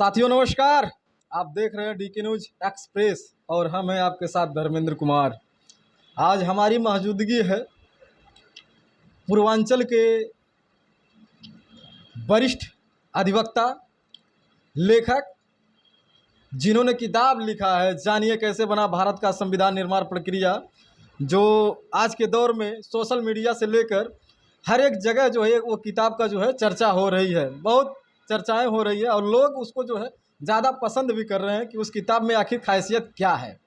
साथियों नमस्कार। आप देख रहे हैं डीके न्यूज एक्सप्रेस और हम हैं आपके साथ धर्मेंद्र कुमार। आज हमारी मौजूदगी है पूर्वांचल के वरिष्ठ अधिवक्ता लेखक जिन्होंने किताब लिखा है जानिए कैसे बना भारत का संविधान निर्माण प्रक्रिया, जो आज के दौर में सोशल मीडिया से लेकर हर एक जगह जो है वो किताब का जो है चर्चा हो रही है, बहुत चर्चाएं हो रही है और लोग उसको जो है ज़्यादा पसंद भी कर रहे हैं कि उस किताब में आखिर खासियत क्या है।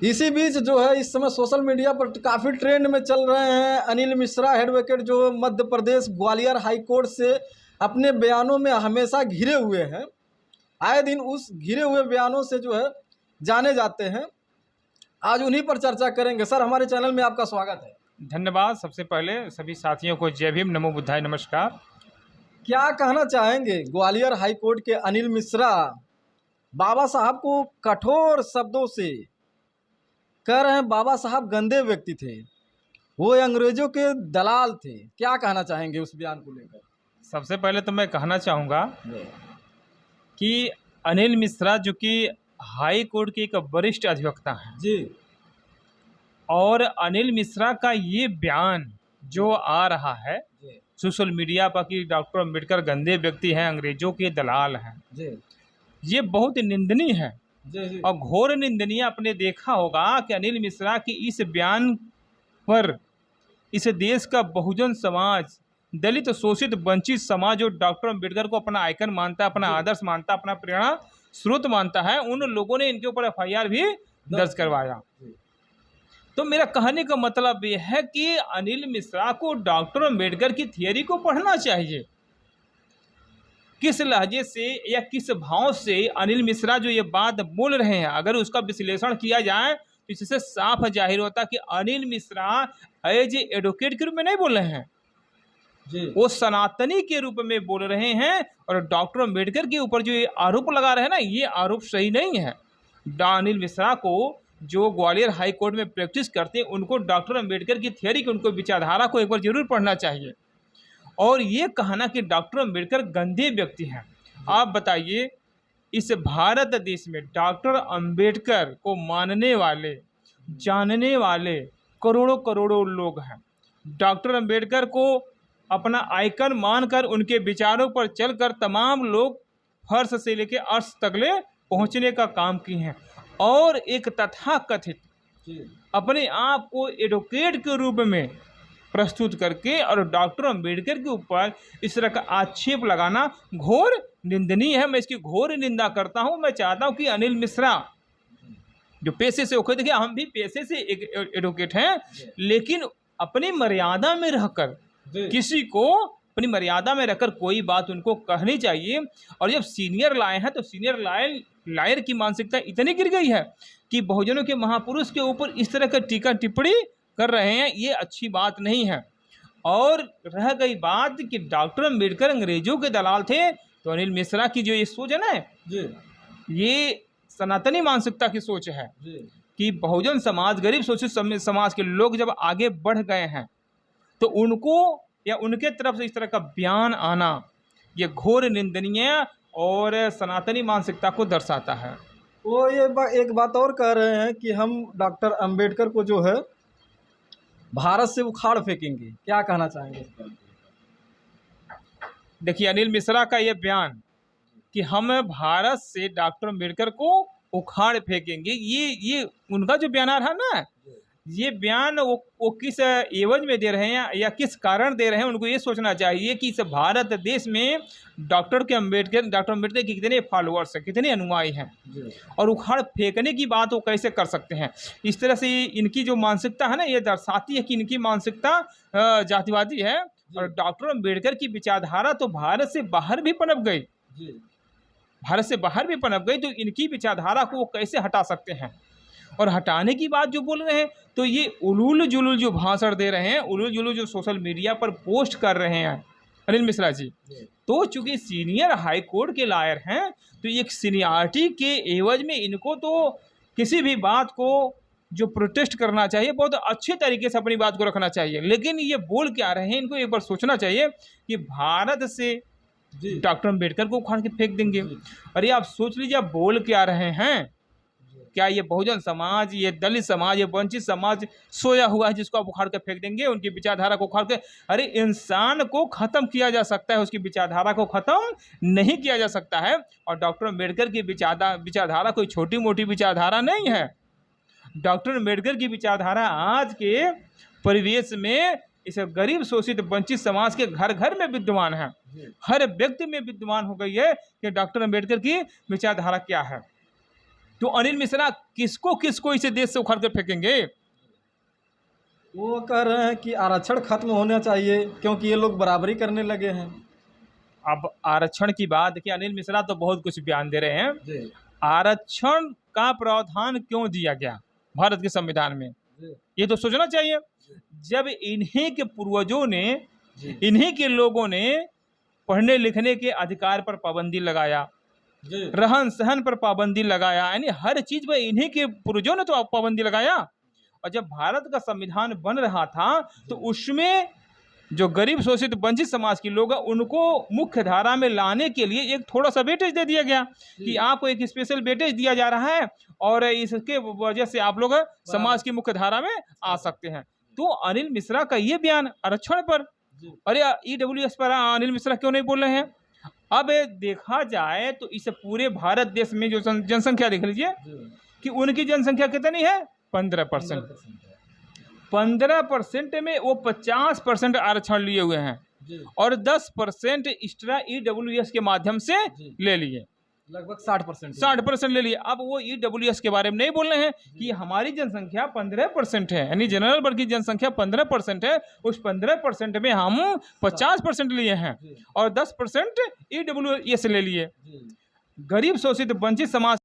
इसी बीच जो है इस समय सोशल मीडिया पर काफ़ी ट्रेंड में चल रहे हैं अनिल मिश्रा एडवोकेट, जो मध्य प्रदेश ग्वालियर हाई कोर्ट से अपने बयानों में हमेशा घिरे हुए हैं। आए दिन उस घिरे हुए बयानों से जो है जाने जाते हैं। आज उन्हीं पर चर्चा करेंगे। सर, हमारे चैनल में आपका स्वागत है। धन्यवाद। सबसे पहले सभी साथियों को जय भीम, नमो बुद्धाय, नमस्कार। क्या कहना चाहेंगे ग्वालियर हाई कोर्ट के अनिल मिश्रा बाबा साहब को कठोर शब्दों से कह रहे हैं बाबा साहब गंदे व्यक्ति थे, वो अंग्रेजों के दलाल थे। क्या कहना चाहेंगे उस बयान को लेकर? सबसे पहले तो मैं कहना चाहूँगा कि अनिल मिश्रा जो कि हाई कोर्ट के एक वरिष्ठ अधिवक्ता हैं जी, और अनिल मिश्रा का ये बयान जो आ रहा है सोशल मीडिया पर कि डॉक्टर अम्बेडकर गंदे व्यक्ति हैं, अंग्रेजों के दलाल हैं जी, ये बहुत निंदनीय है जी। और घोर निंदनीय। आपने देखा होगा कि अनिल मिश्रा की इस बयान पर इस देश का बहुजन समाज, दलित, शोषित, वंचित समाज जो डॉक्टर अम्बेडकर को अपना आइकन मानता है, अपना आदर्श मानता है, अपना प्रेरणा स्रोत मानता है, उन लोगों ने इनके ऊपर FIR भी दर्ज करवाया। तो मेरा कहने का मतलब ये है कि अनिल मिश्रा को डॉक्टर अम्बेडकर की थियरी को पढ़ना चाहिए। किस लहजे से या किस भाव से अनिल मिश्रा जो ये बात बोल रहे हैं, अगर उसका विश्लेषण किया जाए तो इससे साफ जाहिर होता कि अनिल मिश्रा एज एडवोकेट के रूप में नहीं बोल रहे हैं जी। वो सनातनी के रूप में बोल रहे हैं। और डॉक्टर अम्बेडकर के ऊपर जो ये आरोप लगा रहे हैं ना, ये आरोप सही नहीं है। अनिल मिश्रा को जो ग्वालियर हाई कोर्ट में प्रैक्टिस करते हैं उनको डॉक्टर अम्बेडकर की थियरी की, उनको विचारधारा को एक बार जरूर पढ़ना चाहिए। और ये कहना कि डॉक्टर अम्बेडकर गंदे व्यक्ति हैं, आप बताइए इस भारत देश में डॉक्टर अम्बेडकर को मानने वाले, जानने वाले करोड़ों करोड़ों लोग हैं। डॉक्टर अम्बेडकर को अपना आइकन मानकर उनके विचारों पर चलकर तमाम लोग फर्श से लेकर अर्श तकले पहुंचने का काम किए हैं। और एक तथाकथित अपने आप को एडवोकेट के रूप में प्रस्तुत करके और डॉक्टर अम्बेडकर के ऊपर इस तरह का आक्षेप लगाना घोर निंदनीय है। मैं इसकी घोर निंदा करता हूं। मैं चाहता हूं कि अनिल मिश्रा जो पेशे से होकर, देखिए हम भी पेशे से एक एडवोकेट हैं, लेकिन अपनी मर्यादा में रहकर किसी को अपनी मर्यादा में रखकर कोई बात उनको कहनी चाहिए। और जब सीनियर लाए हैं तो सीनियर लायर की मानसिकता इतनी गिर गई है कि बहुजनों के महापुरुष के ऊपर इस तरह का टीका टिप्पणी कर रहे हैं, ये अच्छी बात नहीं है। और रह गई बात कि डॉक्टर अम्बेडकर अंग्रेजों के दलाल थे, तो अनिल मिश्रा की जो ये सोच है ना, ये सनातनी मानसिकता की सोच है कि बहुजन समाज, गरीब शोषित समाज के लोग जब आगे बढ़ गए हैं तो उनको या उनके तरफ से इस तरह का बयान आना ये घोर निंदनीय और सनातनी मानसिकता को दर्शाता है। वो ये एक बात और कह रहे हैं कि हम डॉक्टर अंबेडकर को जो है भारत से उखाड़ फेंकेंगे। क्या कहना चाहेंगे? देखिए अनिल मिश्रा का ये बयान कि हम भारत से डॉक्टर अम्बेडकर को उखाड़ फेंकेंगे, ये उनका जो बयान आ रहा है ना, ये बयान वो किस एवज में दे रहे हैं या किस कारण दे रहे हैं, उनको ये सोचना चाहिए कि इस भारत देश में डॉक्टर अम्बेडकर के कितने फॉलोअर्स हैं, कितने अनुयायी हैं, और उखाड़ फेंकने की बात वो कैसे कर सकते हैं। इस तरह से इनकी जो मानसिकता है ना, ये दर्शाती है कि इनकी मानसिकता जातिवादी है। और डॉक्टर अम्बेडकर की विचारधारा तो भारत से बाहर भी पनप गई, तो इनकी विचारधारा को वो कैसे हटा सकते हैं। और हटाने की बात जो बोल रहे हैं, तो ये उलूल जुलूल जो भाषण दे रहे हैं, उलूल जुलूल जो सोशल मीडिया पर पोस्ट कर रहे हैं अनिल मिश्रा जी, तो चूंकि सीनियर हाई कोर्ट के लायर हैं, तो एक सीनियरिटी के एवज में इनको तो किसी भी बात को जो प्रोटेस्ट करना चाहिए, बहुत अच्छे तरीके से अपनी बात को रखना चाहिए। लेकिन ये बोल क्या रहे हैं, इनको एक बार सोचना चाहिए कि भारत से जी। डॉक्टर अम्बेडकर को उखाड़ के फेंक देंगे। अरे आप सोच लीजिए, आप बोल क्या रहे हैं? क्या ये बहुजन समाज, ये दलित समाज, ये वंचित समाज सोया हुआ है जिसको आप उखाड़ के फेंक देंगे, उनकी विचारधारा को उखाड़ के? अरे इंसान को खत्म किया जा सकता है, उसकी विचारधारा को खत्म नहीं किया जा सकता है। और डॉक्टर अम्बेडकर की विचारधारा कोई छोटी मोटी विचारधारा नहीं है। डॉक्टर अम्बेडकर की विचारधारा आज के परिवेश में इस गरीब शोषित वंचित समाज के घर घर में विद्यमान है, हर व्यक्ति में विद्यमान हो गई है कि डॉक्टर अम्बेडकर की विचारधारा क्या है। तो अनिल मिश्रा किसको किसको इसे देश से उखाड़ कर फेंकेंगे? वो कह रहे हैं कि आरक्षण खत्म होना चाहिए क्योंकि ये लोग बराबरी करने लगे हैं। अब आरक्षण की बात देखिए, अनिल मिश्रा तो बहुत कुछ बयान दे रहे हैं। जी। आरक्षण का प्रावधान क्यों दिया गया भारत के संविधान में, ये तो सोचना चाहिए। जब इन्हीं के पूर्वजों ने, इन्हीं के लोगों ने पढ़ने लिखने के अधिकार पर पाबंदी लगाया, रहन सहन पर पाबंदी लगाया, यानी हर चीज पर इन्हीं के पूर्वजों ने तो पाबंदी लगाया। और जब भारत का संविधान बन रहा था तो उसमें जो गरीब शोषित वंचित समाज के लोग हैं उनको मुख्य धारा में लाने के लिए एक थोड़ा सा वेटेज दे दिया गया कि आपको एक स्पेशल वेटेज दिया जा रहा है और इसके वजह से आप लोग समाज की मुख्य धारा में आ सकते हैं। तो अनिल मिश्रा का ये बयान आरक्षण पर, अरे ईडब्ल्यूएस पर अनिल मिश्रा क्यों नहीं बोल रहे हैं? अब देखा जाए तो इस पूरे भारत देश में जो जनसंख्या देख लीजिए कि उनकी जनसंख्या कितनी है, 15%। 15% में वो 50% आरक्षण लिए हुए हैं और 10% एक्स्ट्रा ईडब्ल्यूएस के माध्यम से ले लिए, लगभग 60% ले लिए। अब वो ईडब्ल्यूएस के बारे में नहीं बोल रहे हैं कि हमारी जनसंख्या 15% है, यानी जनरल वर्ग की जनसंख्या 15% है, उस 15% में हम 50% लिए हैं और 10% ईडब्ल्यूएस ले लिए। गरीब शोषित वंचित समाज